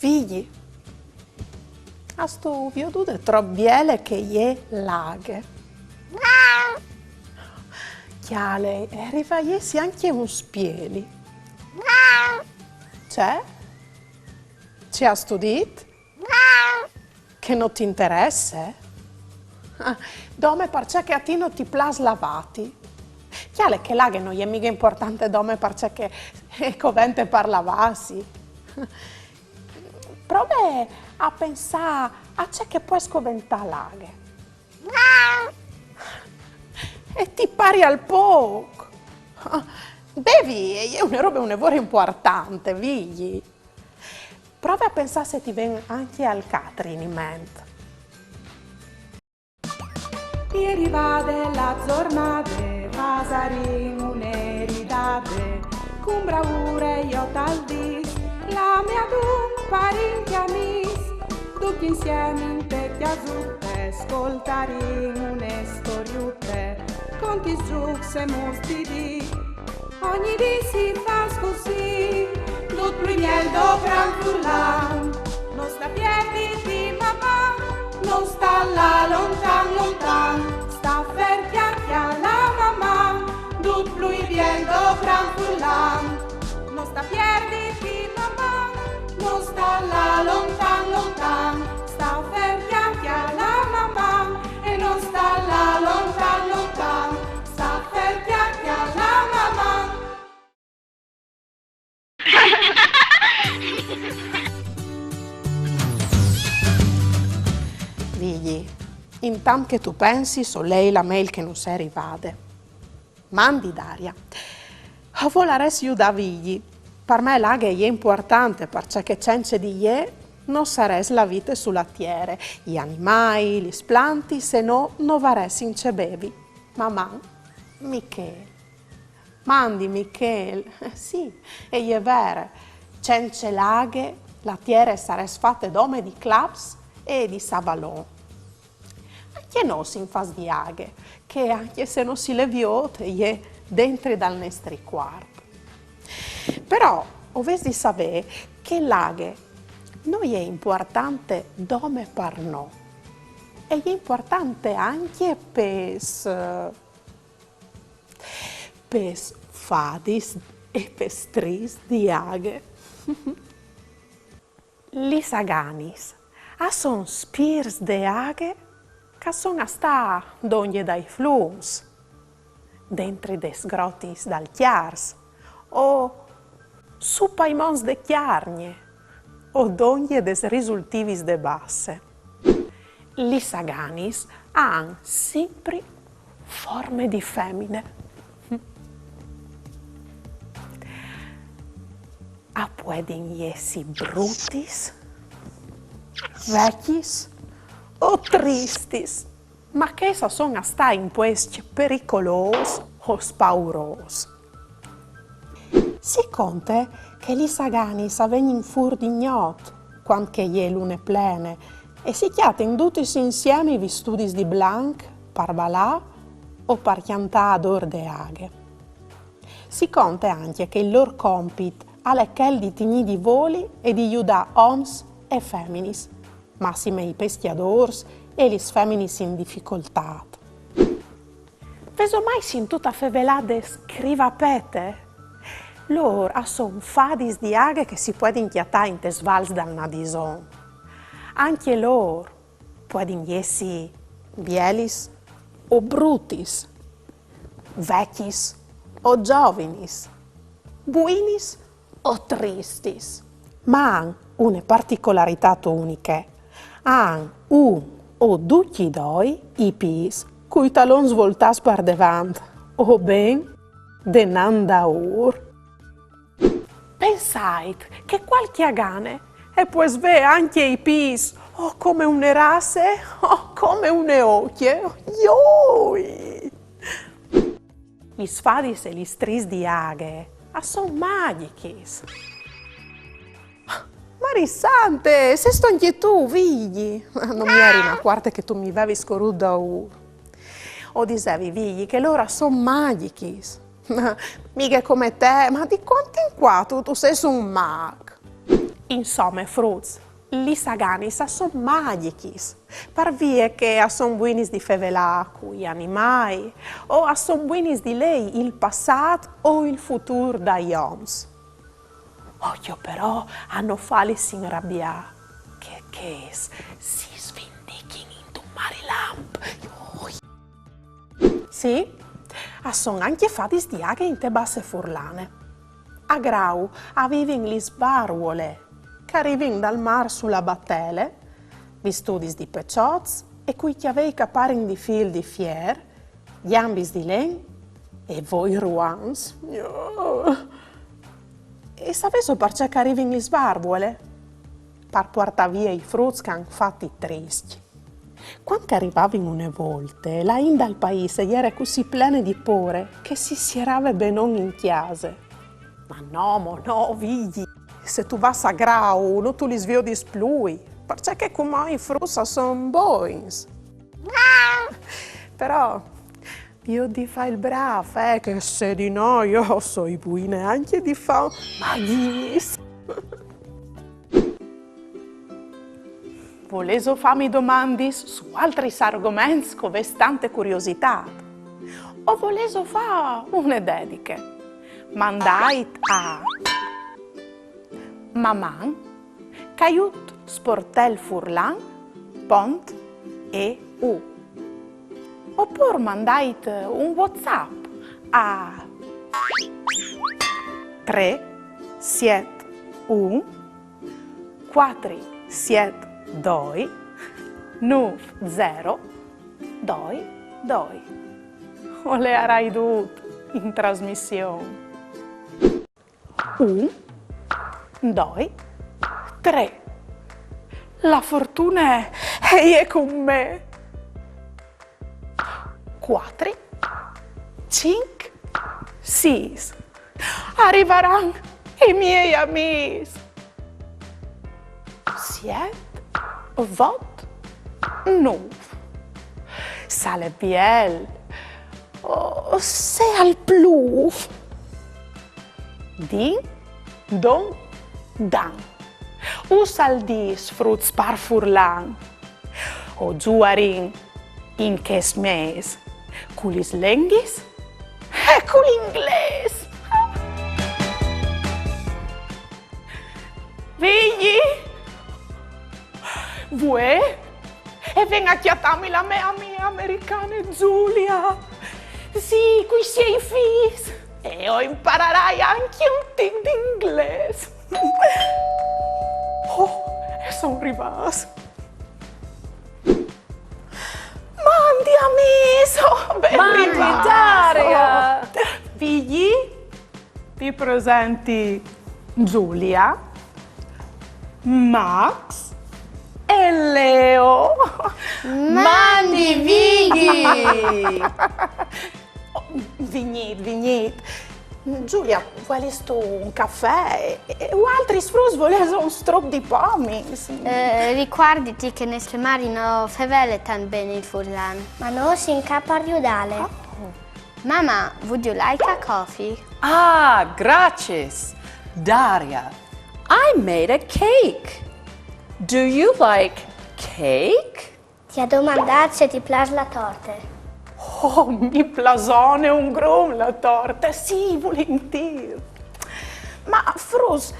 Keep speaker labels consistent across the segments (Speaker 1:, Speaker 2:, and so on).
Speaker 1: Vigli, a sto veduto troppo che è laghe. Chiale, e rifaiesi anche un spieli. C'è? Ci ha studiato? Che non ti interessa? Dome perché che a ti non ti plas lavati. Chiale che laghe non è mica importante dome perché che covente parlavasi. Prova a pensare a ciò che puoi scoventare laghe. E ti pari al poco. Bevi, è una roba un'evore importante, vigli. Prova a pensare se ti viene anche al catering in mente.
Speaker 2: Ieri vade la giornata, pasari un'eridate, con bravura io tal dis, la mia tu parenti amis, tutti insieme in tecchia zuppe, ascoltare une storiute, conti giux e mustidi, ogni di si fa così, tutto il miel do franfullan, non sta piedi di mamma, non sta là lontan lontan, sta ferchiacchia la mamma, tutto il miel do franfullan, non sta piedi di mamma, non sta là lontan lontan, sta ferchiacchia la mamma, e non sta là lontan lontan, sta ferchiacchia la mamma.
Speaker 1: Vigli, intanto che tu pensi, so lei la mail che non si rivade. Mandi Daria. A volare io da vigli. Per me l'aghe è importante perché senza di ie non sarebbe la vita sulla terra. Gli animali, gli planti, se no non varesi in cebevi. Mamma, Michele. Mandi Michele. Sì, e è vero. Senza l'aghe la terra sarebbe fatta d'ome di clubs e di savalon. Anche non si fa di aghe, che anche se non si le viote, è dentro dal nostro quarto. Però, ovesi di sapere che l'aghe non è importante dome per no, è importante anche per fadis e per stris di aghe. Li saganis. Son spirs de aghe che sono sta d'ogni dai flums, dentro des grotis dal chiars, o su paimons de chiarnie, o d'ogni des risultivis de basse. Li saganis han sempre forme di femmine. A pueden essi brutis, vecchis o tristis, ma che sono sta in questi pericolos o spauros. Si conta che gli saganis avvengono fur d'ignot, quando che è lune plene, e si chiaten tutti insieme i studis di blanc, par balà o par chiantà ad or de aghe. Si conta anche che il loro compit è quel di tigni di voli e di aiutare oms e femminis, massime i peschiadors e gli feminis in difficoltà. Veso mai sentita fevelade scrivapete? Loro sono fadis di aghe che si può inchiatare in tesvals dal nadison. Anche loro può essi bielis o brutis, vecchis o giovinis, buinis o tristis, ma hanno una particolarità unica. Han un o due doi i pis, cui talon svoltas par devant, o ben denandaur. Pensate che qualche agane e poi sve anche i pis, o come une rasse, o come une occhie. Ioi! Gli sfadis e gli stris di aghe sono magichis. Marissante, se sto anche tu, vigli. Non mi eri una quarta che tu mi avevi scoruto o dicevi, vigli, che loro sono magichis. Mica come te, ma di quanto in qua tu sei un mag. Insomma, frutti, li sagani sono magici, per via che sono buoni di fevelà con gli animali, o sono buoni di lei il passato o il futuro dagli uomini. Occhio però a non farli si arrabbiare, che si svindichino in un marilamp. Sì, sono anche fatti di aghe in te basse furlane. A Grau avevano le sbarvole che arrivano dal mare sulla battele, gli studi di pecciots e qui che avei capari di fil di fier, gli ambis di len e voi ruans. E sapete perché che arrivano le sbarvole? Per portare via i frutti che hanno fatti tristi. Quando arrivavano una volta, la inda al paese era così piena di pore che si sierava benon in chiesa. Ma no, vigli, se tu vas a Grau, non tu li svedi più, perché come i frutti sono buoni. Però, io ti fa il bravo, che se di no, io so i buoni anche di fa magis. Volevo farmi domande su altri argomenti con tante curiosità. O volevo fare una dedica. Mandai a Maman, Caiut Sportel Furlan, Pont e U. Oppure mandai un WhatsApp a 3 7 1 4 7 2 9 0 2 2. O le avrai tutto in trasmissione. 1, 2, 3. La fortuna è con me. 4, 5, 6. Arriveranno i miei amici. 7, 8, 9. Sale biel. Oh, se al pluf. Din, don, dan. Usal dis fruits par furlan. O giuarin in kes mes. Culis lenghis e cul ingles. Figli, vuoi? E venga a chiatarmi la mia amica americana Giulia. Sì, qui sei fis. E o imparerai anche un tic di inglese. Oh, e sono arrivata. Mandi amico, ben arrivato.
Speaker 3: Daria!
Speaker 1: Figli, ti presenti Giulia, Max e Leo.
Speaker 3: Mandi Vighi!
Speaker 1: Vignit. Giulia, vuoi un caffè? O altri sfrus volete un strop di pommes?
Speaker 3: Ricordati che nel marino fevele tan bene il furlan.
Speaker 4: Ma non si incappa a riudale.
Speaker 3: Mama, would you like a coffee?
Speaker 5: Ah, gracias, Daria. I made a cake. Do you like cake?
Speaker 4: Ti ha domandato se ti piace la torta.
Speaker 1: Oh, mi plasone un grom la torta, sì, volentieri. Ma, Frus,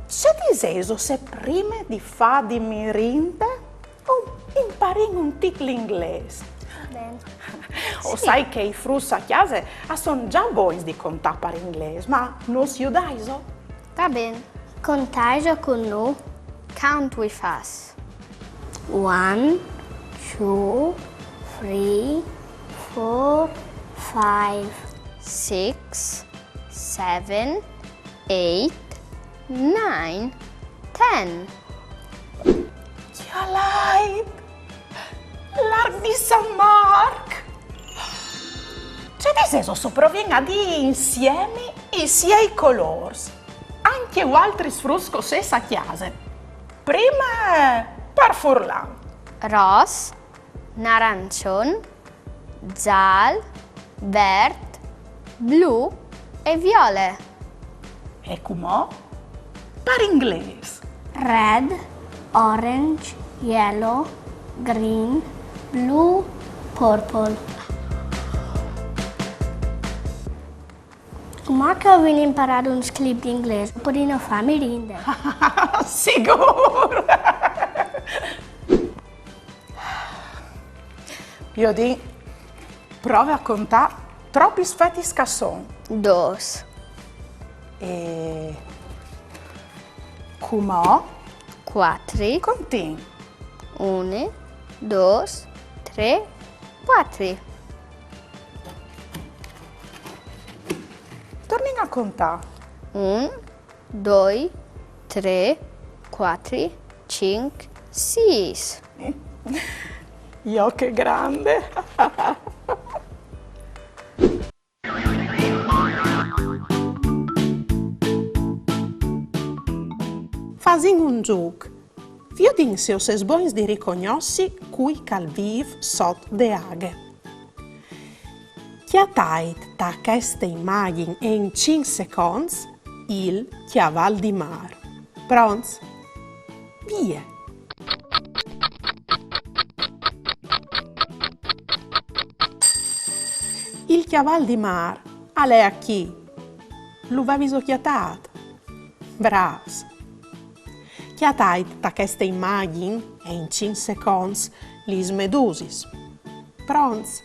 Speaker 1: c'è diseso se prima di fare di mirinde o impari un tic l'inglese?
Speaker 4: Bene.
Speaker 1: O sai che i Frus a casa sono già buoni di contare per inglese, ma non si udai so?
Speaker 3: Va bene.
Speaker 4: Contagio con noi.
Speaker 3: Count with us.
Speaker 4: 1, 2, 3, 4, 5.
Speaker 3: 6, 7, 8, 9, 10.
Speaker 1: Ja, leid! Larg di San Marc! C'è diseso sopravviene di insieme i sei colori. Anche altri sfrusco sessa chiase. Prima per Furlan.
Speaker 3: Ros, narancion, gial, vert, blu e viole.
Speaker 1: E come? Per inglese.
Speaker 4: red, orange, yellow, green, blue, purple. Cum că vin imparare un clip di inglese, podino farmi rinde.
Speaker 1: Sicuro! Io dico, provi a contare troppi sfatti scassoni.
Speaker 3: 2,
Speaker 1: E come
Speaker 3: 4,
Speaker 1: continui.
Speaker 3: 1, 2, 3, 4.
Speaker 1: Torni a contare.
Speaker 3: 1, 2, 3, 4, 5, 6.
Speaker 1: Io che grande! Fazem un gioco. Vi dico se os bons di riconosci cui cal viv sot de aghe. Chiatait da questa immagine in 5 secondi il chiaval di mar. Pronti? Via! Il chiaval di mar, alle a chi? Lo va viso chiatato. Bravs! Chiatait da questa immagine e in 5 secondi lis medusis. Pronti?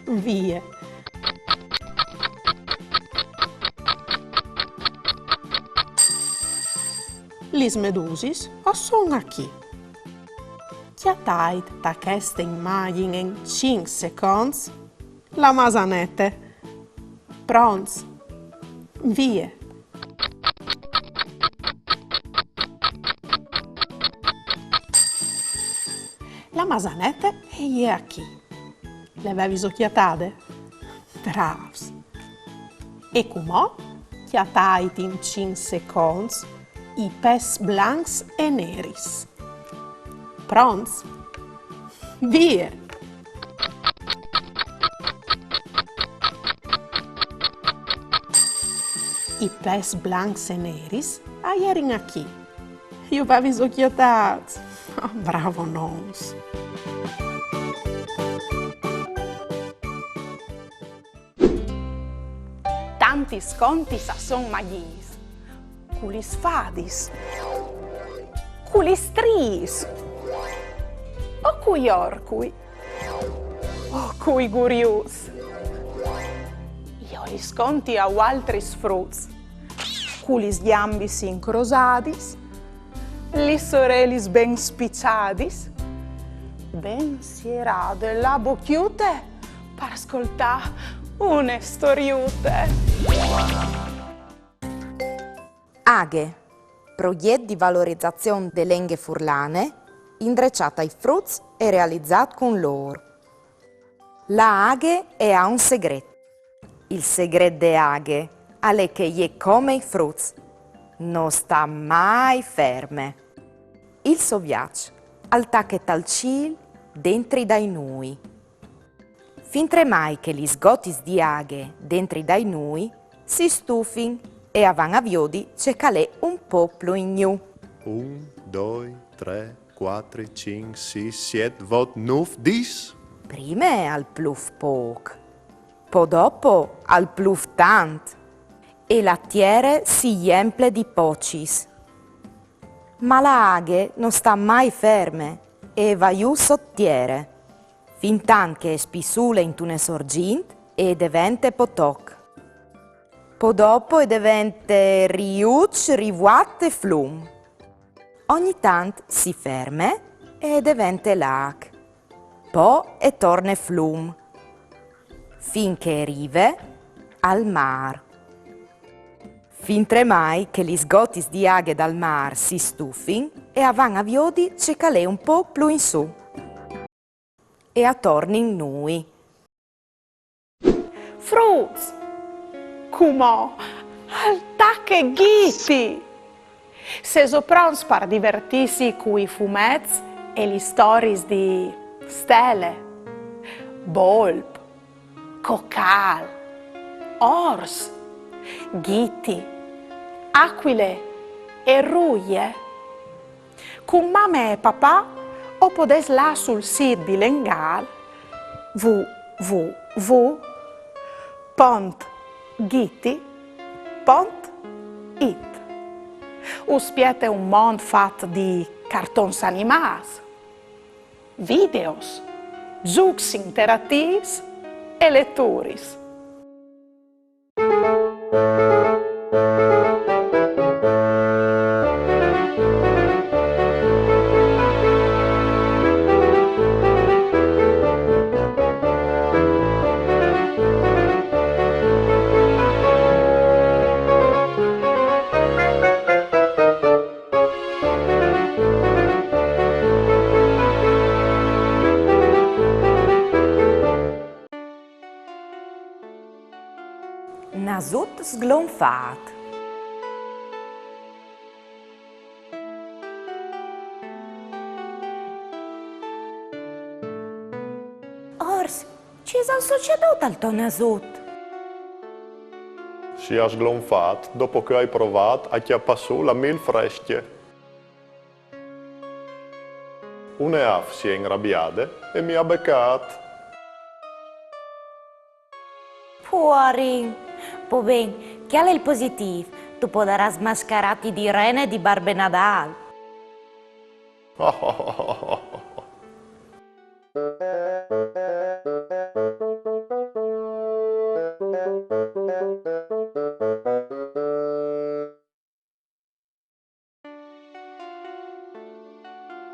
Speaker 1: Via! Lis medusis o son a chi? Chiatait da questa immagine in 5 secondi la masanette. Pronti? Via! La masanette è a chi? Le avevi occhiatate? Bravs! E come? Chiatait in 5 secondi i pes blancs e neris. Pronti? Via! I pes blancs e neris aierin a chi? Io avevi occhiatate. Oh, bravo nons! Tanti sconti sa son magis, culis fadis, culis tris, o cui orcui, o cui gurius. Io li sconti a altris fruts, culis gambis incrosadis, li sorelis ben spicciadis, ben sierade la bocchiute per ascoltare une storiute.
Speaker 6: Aghe, progetto di valorizzazione delle lingue furlane, indrecciata ai frutti e realizzato con loro. La aghe è un segreto. Il segreto de aghe è che je come i frutti, non sta mai ferme. Il suo viaggio, al tacchet al ciel, dentro dai noi. Fintre mai che gli sgotis di aghe dentro dai noi si stufin e avan a viodi c'è calè un po' più in giù.
Speaker 7: 1, 2, 3, 4, 5, 6, 7, 8, 9, 10.
Speaker 6: Prima al pluf poc, poi dopo al pluf tant, e la tiere si riempie di pocis. Ma la aghe non sta mai ferme e va giù sottiere, fin tant che spissule in tune sorgint e diventa potoc. Poi dopo diventa riuc, rivuat e flum. Ogni tant si ferme e diventa lac. Poi e torna flum, finché arriva al mar. Fintre mai che gli sgotis di aghe dal mar si stufin e avan a viodi c'è calè un po' più in su. E a torni in noi.
Speaker 1: Fruits! Come? Al tacche ghiti! Se so pronti per divertirsi con i fumetti e le storie di stelle, volp, cocal, ors, ghiti, aquile e ruglie, con mamma e papà o podes là sul sito bilinguale www.giti.it. Uspiete un mondo fatto di cartoni animati, videos, giochi interattivi e letture.
Speaker 6: Nasut sglonfat. Ors, ce s-a succedut al tuo nasut?
Speaker 7: Si è sglonfat dopo che hai provato a chiappare su la mil fresche. Una af si è inrabbiata e mi ha beccato.
Speaker 6: Porin, po ben, che è il positivo? Tu potrai smascarati di rene e di Barbe Nadal.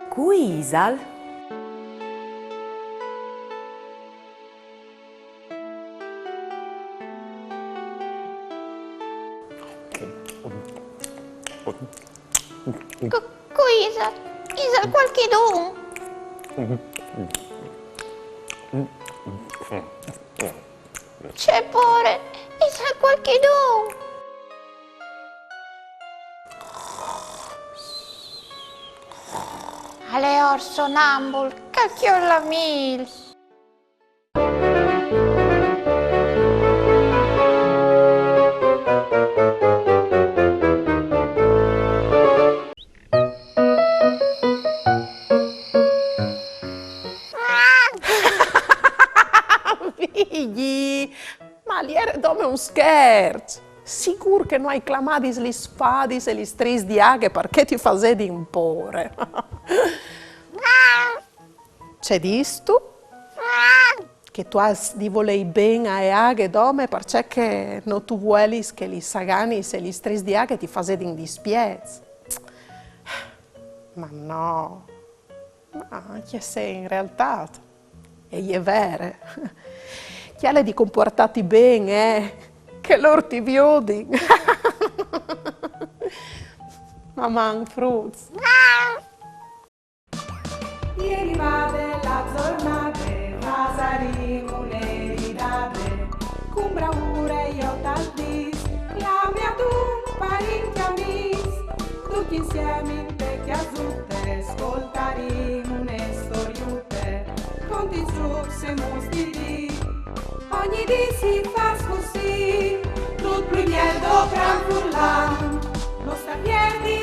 Speaker 6: Cuisal?
Speaker 3: Isal, Isal qualchedun. C'è pure, Isal qualchedun. Ale orso nambul, cacchiolla mil.
Speaker 1: Figli, ma lì era come un scherzo. Sicuro che non hai clamadis gli sfadis e gli stris di aghe perché ti fasedi imporre. C'è disto che tu has di volei ben a aghe dome perché non tu vuoi che gli saganis e gli stris di aghe ti fasedi in dispiez. Ma no, ma che sei in realtà, e è vero, chi ha di comportati bene, che loro ti viodi. Mamma, fruz.
Speaker 2: Ieri vade la giornata, pasaremo le ridate, con bravura io t'aldis, la mia tu parenti amis, tutti insieme in te chiasutte, ascoltaremo une storiute, conti giù se mostri, ogni dì si fa così, tutto il miedo gran furlan, non sta piedi